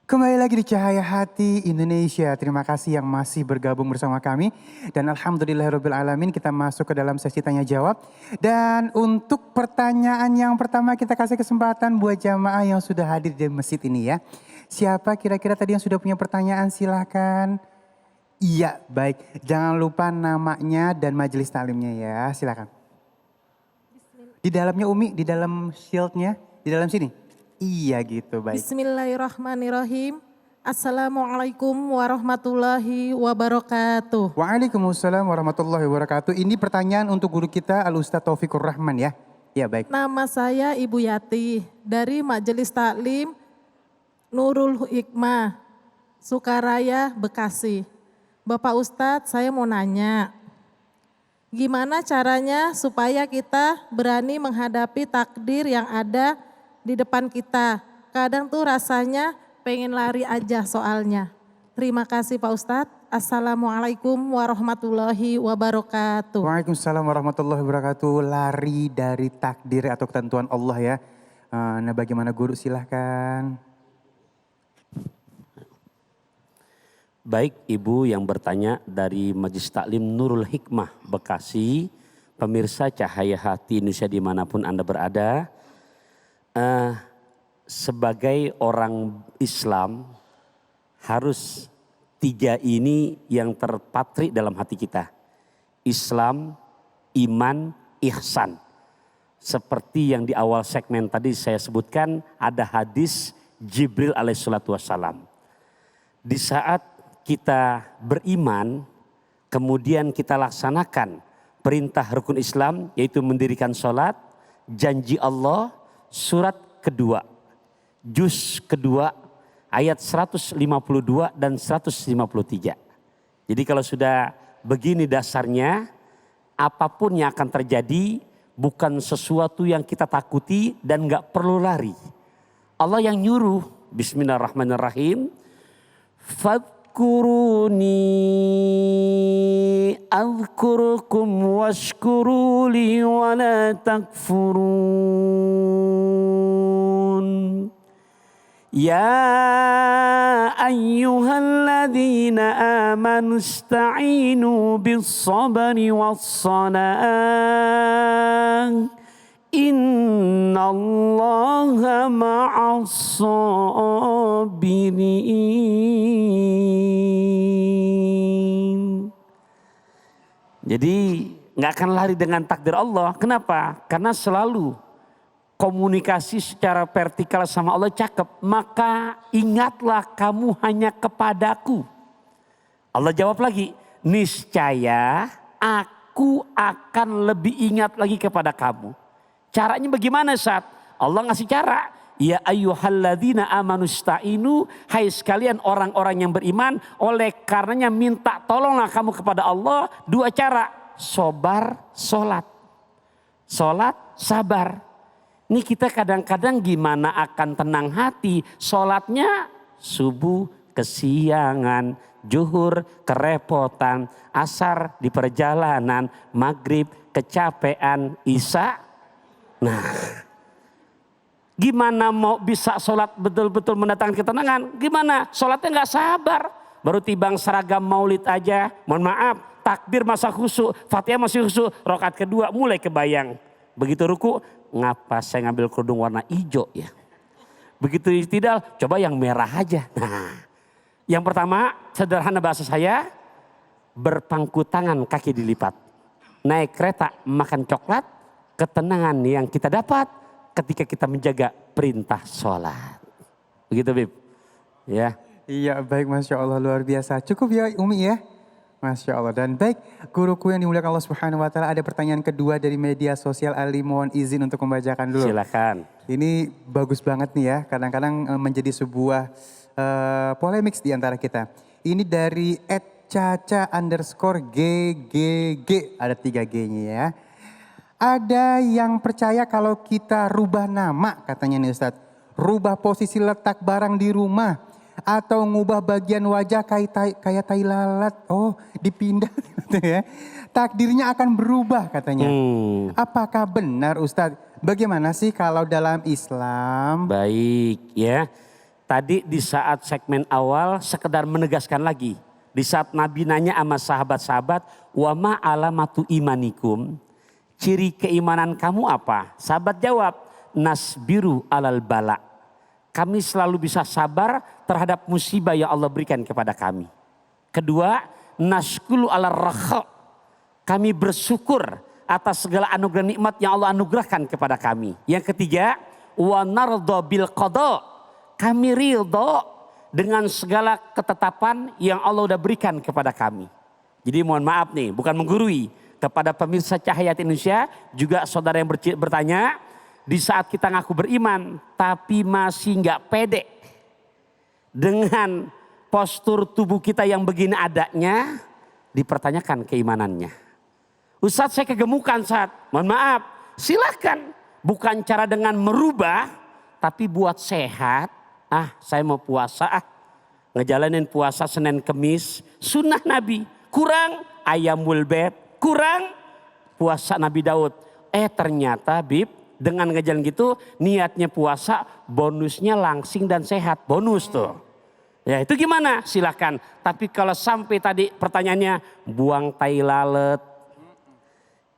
Kembali lagi di Cahaya Hati Indonesia. Terima kasih yang masih bergabung bersama kami. Dan alhamdulillahirrabbilalamin kita masuk ke dalam sesi tanya jawab. Dan untuk pertanyaan yang pertama kita kasih kesempatan buat jamaah yang sudah hadir di masjid ini ya. Siapa kira-kira tadi yang sudah punya pertanyaan, silahkan. Iya, baik. Jangan lupa namanya dan majelis taklimnya ya, silakan. Di dalamnya Umi, di dalam shieldnya, di dalam sini. Iya gitu, baik. Bismillahirrahmanirrahim. Assalamualaikum warahmatullahi wabarakatuh. Waalaikumsalam warahmatullahi wabarakatuh. Ini pertanyaan untuk guru kita Al-Ustaz Taufikur Rahman ya. Ya baik. Nama saya Ibu Yati dari Majelis Taklim Nurul Hikmah, Sukaraya, Bekasi. Bapak Ustadz, saya mau nanya, gimana caranya supaya kita berani menghadapi takdir yang ada di depan kita? Kadang tuh rasanya pengen lari aja soalnya. Terima kasih Pak Ustadz. Assalamualaikum warahmatullahi wabarakatuh. Waalaikumsalam warahmatullahi wabarakatuh. Lari dari takdir atau ketentuan Allah ya. Nah bagaimana guru, silahkan. Baik, Ibu yang bertanya dari Majelis Taklim Nurul Hikmah Bekasi, pemirsa Cahaya Hati Indonesia dimanapun Anda berada, sebagai orang Islam harus tiga ini yang terpatri dalam hati kita. Islam, iman, ihsan. Seperti yang di awal segmen tadi saya sebutkan, ada hadis Jibril alaihissalatu wassalam. Di saat kita beriman, kemudian kita laksanakan perintah rukun Islam, yaitu mendirikan sholat, janji Allah, surat kedua, juz kedua, ayat 152 dan 153. Jadi kalau sudah begini dasarnya, apapun yang akan terjadi bukan sesuatu yang kita takuti dan gak perlu lari. Allah yang nyuruh, bismillahirrahmanirrahim, Fadkuruni azkurkum washkuruli wa la takfurun. Ya ayyuhalladzina amanu ista'inu bis sabri was salah. Innallaha ma'as sabirin. Jadi nggak akan lari dengan takdir Allah. Kenapa? Karena selalu komunikasi secara vertikal sama Allah cakep. Maka ingatlah kamu hanya kepadaku. Allah jawab lagi, niscaya aku akan lebih ingat lagi kepada kamu. Caranya bagaimana saat Allah ngasih cara? Ya ayyuhalladzina amanu sta'inu, hai sekalian orang-orang yang beriman, oleh karenanya minta tolonglah kamu kepada Allah. Dua cara, sobar, solat. Solat, sabar. Ini kita kadang-kadang gimana akan tenang hati, solatnya subuh kesiangan, zuhur kerepotan, asar di perjalanan, maghrib kecapean, isya. Nah, gimana mau bisa sholat betul-betul mendatangkan ketenangan? Gimana? Sholatnya nggak sabar. Baru tibang seragam maulid aja, mohon maaf, takbir masa khusyuk, Fatihah masih khusyuk, rakaat kedua mulai kebayang. Begitu ruku, ngapa saya ngambil kerudung warna hijau ya? Begitu istidal, coba yang merah aja. Nah, yang pertama sederhana bahasa saya, berpangku tangan kaki dilipat. Naik kereta makan coklat, ketenangan yang kita dapat ketika kita menjaga perintah sholat. Begitu Bib. Ya. Iya baik, Masya Allah luar biasa. Cukup ya Umi ya. Masya Allah. Dan baik guruku yang dimuliakan Allah Subhanahu Wa Taala, ada pertanyaan kedua dari media sosial. Ali mohon izin untuk membacakan dulu. Silakan. Ini bagus banget nih ya. Kadang-kadang menjadi sebuah polemik di antara kita. Ini dari @caca_ggg. Ada 3 G-nya ya. Ada yang percaya kalau kita rubah nama, katanya nih Ustadz, rubah posisi letak barang di rumah, atau ngubah bagian wajah kayak tai lalat, oh dipindah gitu ya, takdirnya akan berubah katanya. Apakah benar Ustadz? Bagaimana sih kalau dalam Islam? Baik ya, Tadi di saat segmen awal sekedar menegaskan lagi. Di saat Nabi nanya sama sahabat-sahabat, wa ma alamatu imanikum, ciri keimanan kamu apa? Sahabat jawab, nasbiru alal bala. Kami selalu bisa sabar terhadap musibah yang Allah berikan kepada kami. Kedua, naskulu ala rakha. Kami bersyukur atas segala anugerah nikmat yang Allah anugerahkan kepada kami. Yang ketiga, wa nardo bil qada. Kami ridho dengan segala ketetapan yang Allah udah berikan kepada kami. Jadi mohon maaf nih, bukan menggurui. Kepada pemirsa Cahaya Indonesia, juga saudara yang bertanya, di saat kita ngaku beriman, tapi masih nggak pede dengan postur tubuh kita yang begini adanya, dipertanyakan keimanannya. Ustadz saya kegemukan saat, mohon maaf, silahkan. Bukan cara dengan merubah, tapi buat sehat. Saya mau puasa ngejalanin puasa Senin Kemis, sunnah Nabi. Kurang ayamul bed, kurang puasa Nabi Daud. Ternyata Bib, dengan ngejalan gitu niatnya puasa, bonusnya langsing dan sehat. Bonus tuh. Ya itu gimana? Silahkan. Tapi kalau sampai tadi pertanyaannya buang tai lalat,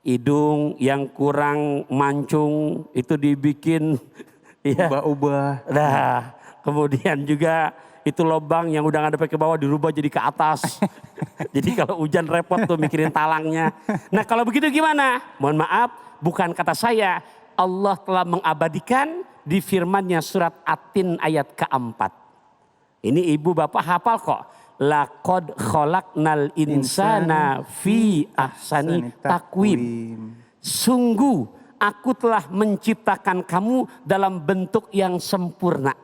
hidung yang kurang mancung itu dibikin ya. Ubah-ubah. Nah, kemudian juga itu lubang yang udah ngadep ke bawah dirubah jadi ke atas. Jadi kalau hujan repot tuh mikirin talangnya. Nah kalau begitu gimana? Mohon maaf, bukan kata saya. Allah telah mengabadikan di firman-Nya surat At-Tin ayat keempat. Ini ibu bapak hafal kok. Laqad khalaqnal insana fi ahsani takwim. Sungguh aku telah menciptakan kamu dalam bentuk yang sempurna.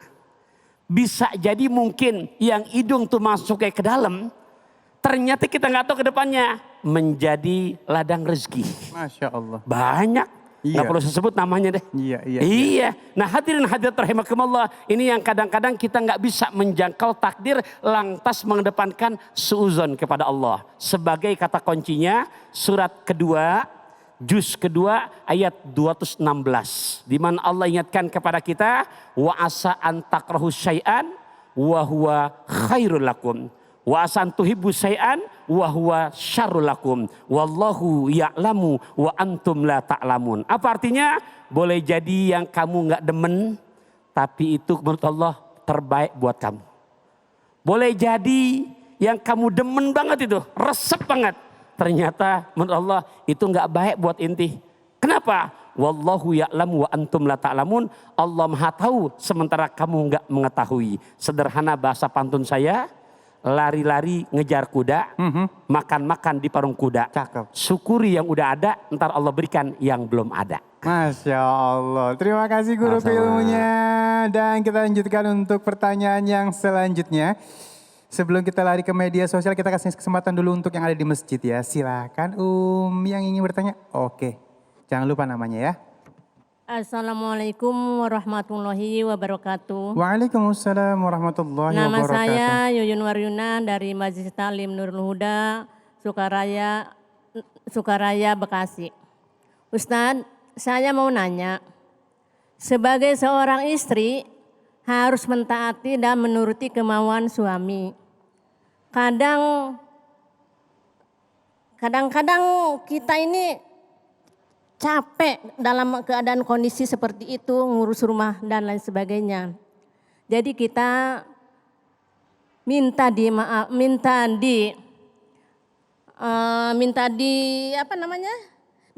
Bisa jadi mungkin yang hidung tuh masuknya ke dalam, ternyata kita nggak tahu ke depannya menjadi ladang rezeki. Masya Allah. Banyak, nggak Iya. perlu sebut namanya deh. Iya. Nah hadirin hadirat rahimakumullah, ini yang kadang-kadang kita nggak bisa menjangkau takdir, lantas mengedepankan suuzon kepada Allah. Sebagai kata kuncinya surat kedua, juz kedua ayat 216. Di mana Allah ingatkan kepada kita, wa asa an takrahu syai'an wa huwa khairul lakum. Wa asa an tuhibbu syai'an wa huwa syarrul lakum. Wallahu ya'lamu wa antum la ta'lamun. Apa artinya? Boleh jadi yang kamu enggak demen, tapi itu menurut Allah terbaik buat kamu. Boleh jadi yang kamu demen banget itu, resep banget. Ternyata menurut Allah itu enggak baik buat inti. Kenapa? Wallahu ya'lamu wa antum la ta'lamun. Allah Maha tahu sementara kamu enggak mengetahui. Sederhana bahasa pantun saya, lari-lari ngejar kuda, makan-makan di parung kuda. Cakep. Syukuri yang udah ada, ntar Allah berikan yang belum ada. Masya Allah. Terima kasih guru ilmunya. Dan kita lanjutkan untuk pertanyaan yang selanjutnya. Sebelum kita lari ke media sosial, kita kasih kesempatan dulu untuk yang ada di masjid ya. Silakan yang ingin bertanya. Oke, jangan lupa namanya ya. Assalamualaikum warahmatullahi wabarakatuh. Waalaikumsalam warahmatullahi Nama wabarakatuh. saya Yuyun Waryuna dari Majelis Taklim Nurul Huda, Sukaraya, Bekasi. Ustadz, saya mau nanya, sebagai seorang istri harus mentaati dan menuruti kemauan suami. Kadang-kadang kita ini capek dalam keadaan kondisi seperti itu, ngurus rumah dan lain sebagainya. Jadi kita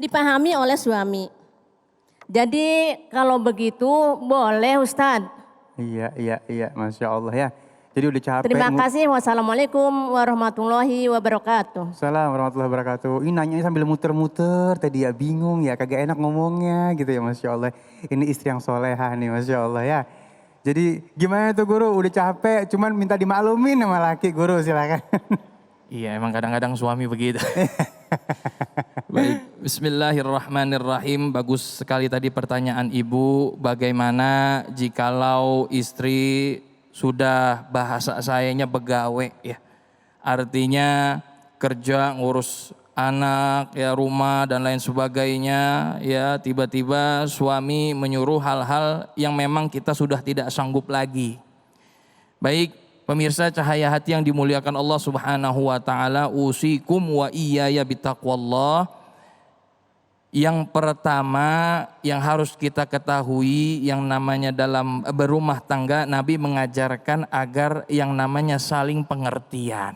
dipahami oleh suami. Jadi kalau begitu boleh Ustadz. Iya, Masya Allah ya. Jadi udah capek. Terima kasih. Wassalamualaikum warahmatullahi wabarakatuh. Assalamualaikum warahmatullahi wabarakatuh. Ini nanya sambil muter-muter, tadi ya bingung ya, kagak enak ngomongnya gitu ya Masya Allah. Ini istri yang solehah nih Masya Allah ya. Jadi gimana tuh guru, udah capek cuman minta dimaklumin sama laki, guru silakan. Iya emang kadang-kadang suami begitu. Baik, bismillahirrahmanirrahim. Bagus sekali tadi pertanyaan ibu, bagaimana jikalau istri sudah bahasa sayanya begawe ya. Artinya kerja ngurus anak ya, rumah dan lain sebagainya ya, tiba-tiba suami menyuruh hal-hal yang memang kita sudah tidak sanggup lagi. Baik, pemirsa Cahaya Hati yang dimuliakan Allah Subhanahu wa taala, usikum wa iyaya bitaqwallah. Yang pertama yang harus kita ketahui yang namanya dalam berumah tangga, Nabi mengajarkan agar yang namanya saling pengertian.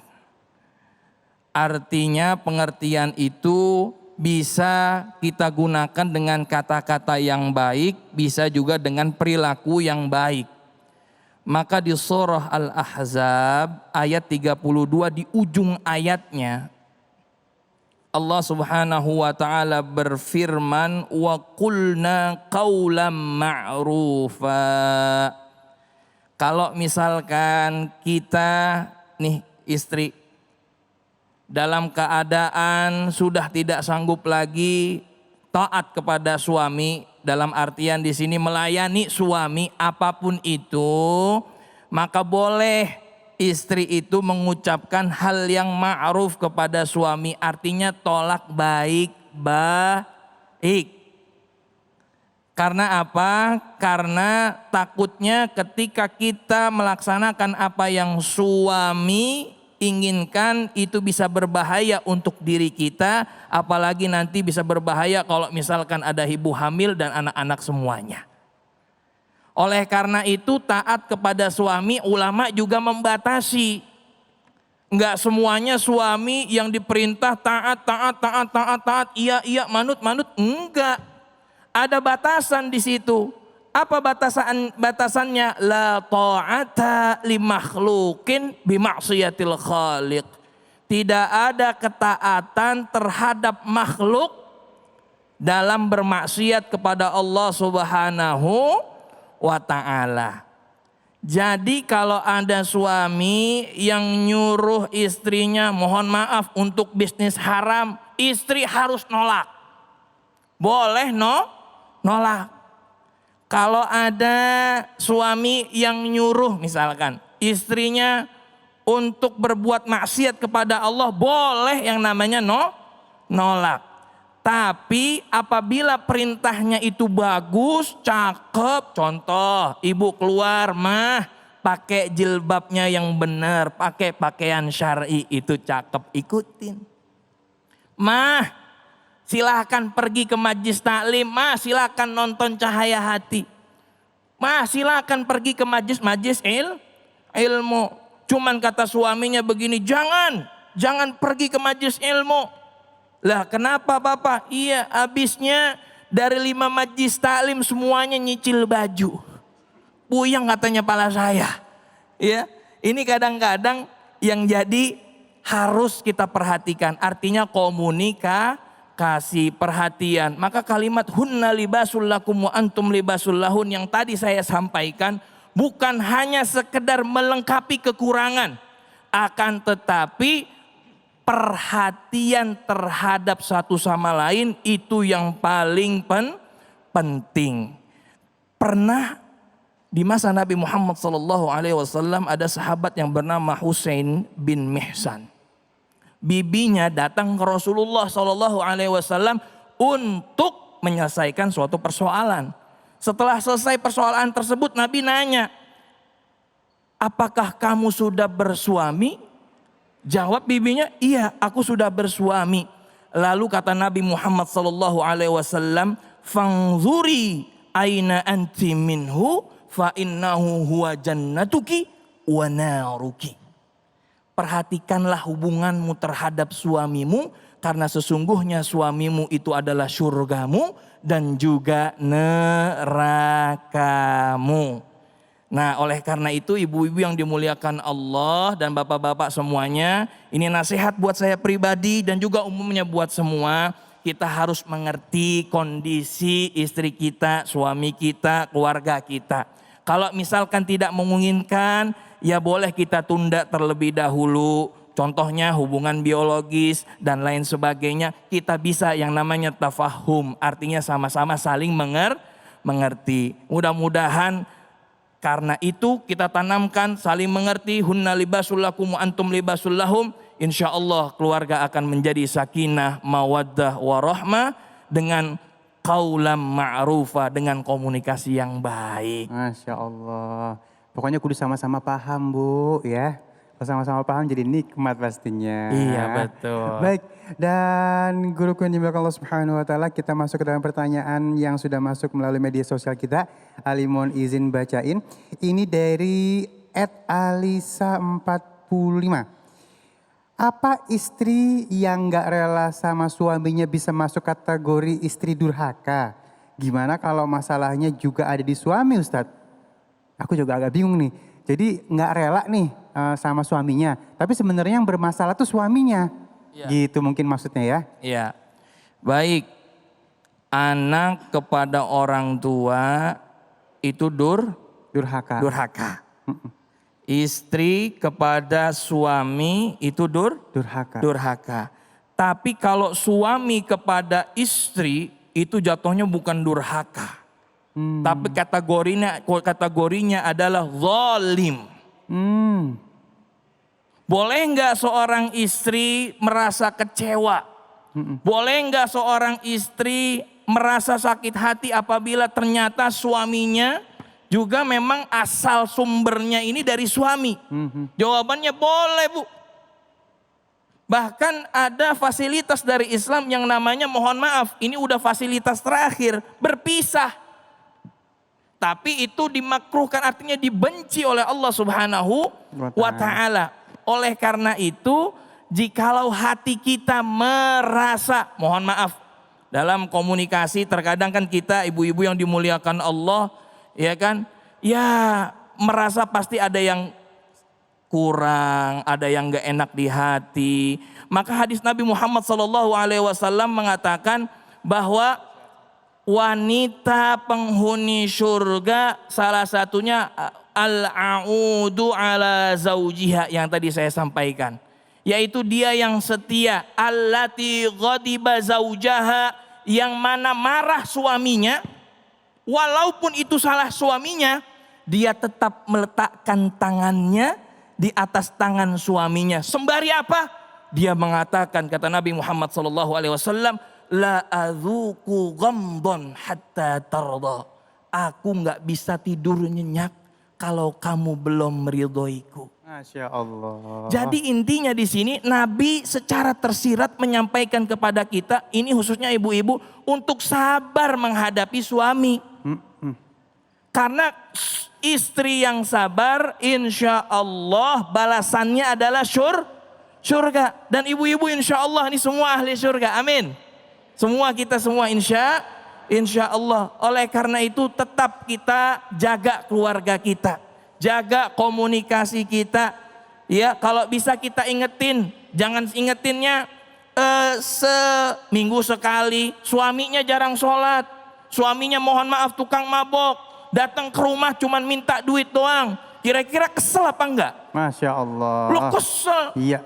Artinya pengertian itu bisa kita gunakan dengan kata-kata yang baik, bisa juga dengan perilaku yang baik. Maka di surah Al-Ahzab ayat 32 di ujung ayatnya Allah Subhanahu wa taala berfirman, wa qulna qaulan ma'rufa. Kalau misalkan kita nih istri dalam keadaan sudah tidak sanggup lagi taat kepada suami, dalam artian di sini melayani suami apapun itu, maka boleh istri itu mengucapkan hal yang ma'ruf kepada suami, artinya tolak baik. Karena apa? Karena takutnya ketika kita melaksanakan apa yang suami inginkan itu bisa berbahaya untuk diri kita, apalagi nanti bisa berbahaya kalau misalkan ada ibu hamil dan anak-anak semuanya. Oleh karena itu taat kepada suami, ulama juga membatasi. Enggak semuanya suami yang diperintah taat, iya, manut, enggak. Ada batasan di situ. Apa batasannya? La ta'ata li makhlukin bi ma'siyatil khaliq. Tidak ada ketaatan terhadap makhluk dalam bermaksiat kepada Allah Subhanahu wa ta'ala. Jadi kalau ada suami yang nyuruh istrinya mohon maaf untuk bisnis haram, istri harus nolak. Boleh nolak. Kalau ada suami yang nyuruh misalkan istrinya untuk berbuat maksiat kepada Allah, boleh yang namanya nolak. Tapi apabila perintahnya itu bagus, cakep, contoh ibu keluar, mah pakai jilbabnya yang benar, pakai pakaian syar'i itu cakep, ikutin. Mah silahkan pergi ke majlis taklim, mah silahkan nonton Cahaya Hati. Mah silahkan pergi ke majlis ilmu. Cuman kata suaminya begini, jangan pergi ke majlis ilmu. Lah kenapa Bapak? Iya, habisnya dari 5 majlis taklim semuanya nyicil baju. Puyeng katanya pala saya. Ya, ini kadang-kadang yang jadi harus kita perhatikan. Artinya komunikasi, perhatian. Maka kalimat hunna libasul lakum wa antum libasul lahun yang tadi saya sampaikan bukan hanya sekedar melengkapi kekurangan, akan tetapi perhatian terhadap satu sama lain itu yang paling penting. Pernah di masa Nabi Muhammad SAW ada sahabat yang bernama Husain bin Mihsan. Bibinya datang ke Rasulullah SAW untuk menyelesaikan suatu persoalan. Setelah selesai persoalan tersebut, Nabi nanya, apakah kamu sudah bersuami? Jawab bibinya, iya aku sudah bersuami. Lalu kata Nabi Muhammad SAW, fangzuri aina anti minhu fa innahu huwa jannatuki wa naruki. Perhatikanlah hubunganmu terhadap suamimu, karena sesungguhnya suamimu itu adalah surgamu dan juga nerakamu. Nah oleh karena itu ibu-ibu yang dimuliakan Allah dan bapak-bapak semuanya, ini nasihat buat saya pribadi dan juga umumnya buat semua. Kita harus mengerti kondisi istri kita, suami kita, keluarga kita. Kalau misalkan tidak memungkinkan, ya boleh kita tunda terlebih dahulu. Contohnya hubungan biologis dan lain sebagainya. Kita bisa yang namanya tafahum, artinya sama-sama saling mengerti. Mudah-mudahan karena itu kita tanamkan saling mengerti, hunna libasul lakum wa antum libasul lahum. Insyaallah keluarga akan menjadi sakinah, mawaddah, warahmah dengan qaulam ma'rufa, dengan komunikasi yang baik. Masya Allah. Pokoknya kudu sama-sama paham Bu ya. Kalau sama-sama paham jadi nikmat pastinya. Iya, betul. Baik, dan guruku yang dimuliakan Allah Subhanahu wa taala, kita masuk ke dalam pertanyaan yang sudah masuk melalui media sosial kita. Ali mohon izin bacain. Ini dari @alisa45. Apa istri yang gak rela sama suaminya bisa masuk kategori istri durhaka? Gimana kalau masalahnya juga ada di suami Ustadz? Aku juga agak bingung nih. Jadi gak rela nih sama suaminya. Tapi sebenarnya yang bermasalah tuh suaminya. Ya. Gitu mungkin maksudnya ya. Iya. Baik. Anak kepada orang tua itu Durhaka. durhaka. Istri kepada suami itu Durhaka. durhaka. Tapi kalau suami kepada istri itu jatuhnya bukan durhaka. Tapi kategorinya adalah zalim. Boleh nggak seorang istri merasa kecewa? Boleh nggak seorang istri merasa sakit hati apabila ternyata suaminya juga memang asal sumbernya ini dari suami? Jawabannya boleh Bu. Bahkan ada fasilitas dari Islam yang namanya, mohon maaf, ini udah fasilitas terakhir, berpisah. Tapi itu dimakruhkan, artinya dibenci oleh Allah Subhanahu wa ta'ala. Oleh karena itu, jikalau hati kita merasa, mohon maaf, dalam komunikasi terkadang kan kita ibu-ibu yang dimuliakan Allah, ya kan, ya merasa pasti ada yang kurang, ada yang gak enak di hati. Maka hadis Nabi Muhammad SAW mengatakan bahwa wanita penghuni surga salah satunya al-a'udu ala zaujiha yang tadi saya sampaikan. Yaitu dia yang setia, allati ghadiba zaujaha, yang mana marah suaminya. Walaupun itu salah suaminya, dia tetap meletakkan tangannya di atas tangan suaminya. Sembari apa? Dia mengatakan, kata Nabi Muhammad SAW, la adzuku ghamdon hatta tarda. Aku nggak bisa tidur nyenyak kalau kamu belum meridhoiku. Masya Allah. Jadi intinya di sini Nabi secara tersirat menyampaikan kepada kita, ini khususnya ibu-ibu, untuk sabar menghadapi suami. Karena istri yang sabar, insya Allah balasannya adalah surga. Dan ibu-ibu insya Allah ini semua ahli surga, amin. Semua kita semua insya Allah. Oleh karena itu tetap kita jaga keluarga kita, jaga komunikasi kita. Ya, kalau bisa kita ingetin, jangan ingetinnya seminggu sekali. Suaminya jarang sholat, suaminya mohon maaf tukang mabok, datang ke rumah cuman minta duit doang. Kira-kira kesel apa enggak? Masya Allah. Lu kesel. Iya.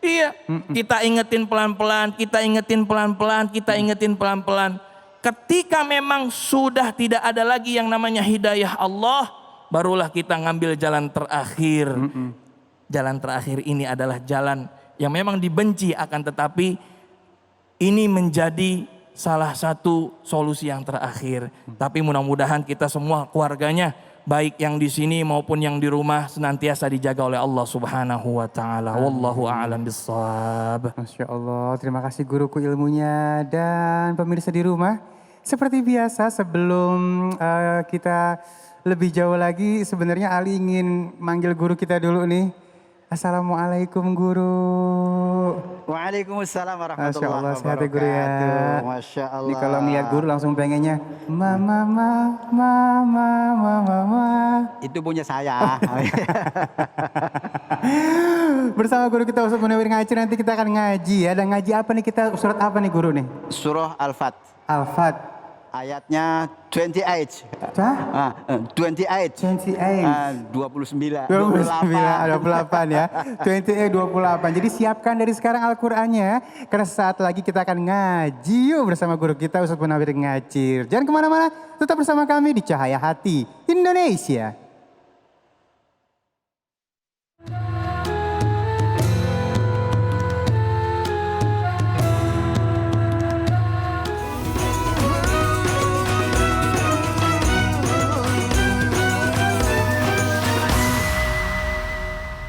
Iya. Kita ingetin pelan-pelan, kita ingetin pelan-pelan, kita ingetin pelan-pelan. Ketika memang sudah tidak ada lagi yang namanya hidayah Allah, barulah kita ngambil jalan terakhir. Jalan terakhir ini adalah jalan yang memang dibenci, akan tetapi ini menjadi salah satu solusi yang terakhir. Tapi mudah-mudahan kita semua keluarganya, baik yang di sini maupun yang di rumah, senantiasa dijaga oleh Allah Subhanahu wa taala. Wallahu a'lam bissawab. Masya Allah, terima kasih guruku ilmunya. Dan pemirsa di rumah, seperti biasa sebelum kita lebih jauh lagi, sebenarnya Ali ingin manggil guru kita dulu nih. Assalamualaikum guru. Waalaikumsalam Masya warahmatullahi Allah, sehat ya wabarakatuh. guru ya. Masya Allah. Ini kalau ngeliat guru langsung pengennya mama. Itu punya saya. Bersama guru kita Ustaz Munawir Ngaji, nanti kita akan ngaji ya. Dan ngaji apa nih kita, surat apa nih guru nih? Surah Al-Fat. Al-Fat. Ayatnya 28. Hah? 28. 28. 29. 28 ya. 28. Jadi siapkan dari sekarang Al-Qur'annya. Karena saat lagi kita akan ngaji yuk bersama guru kita Ustaz Munawir Ngacir. Jangan kemana-mana, tetap bersama kami di Cahaya Hati Indonesia.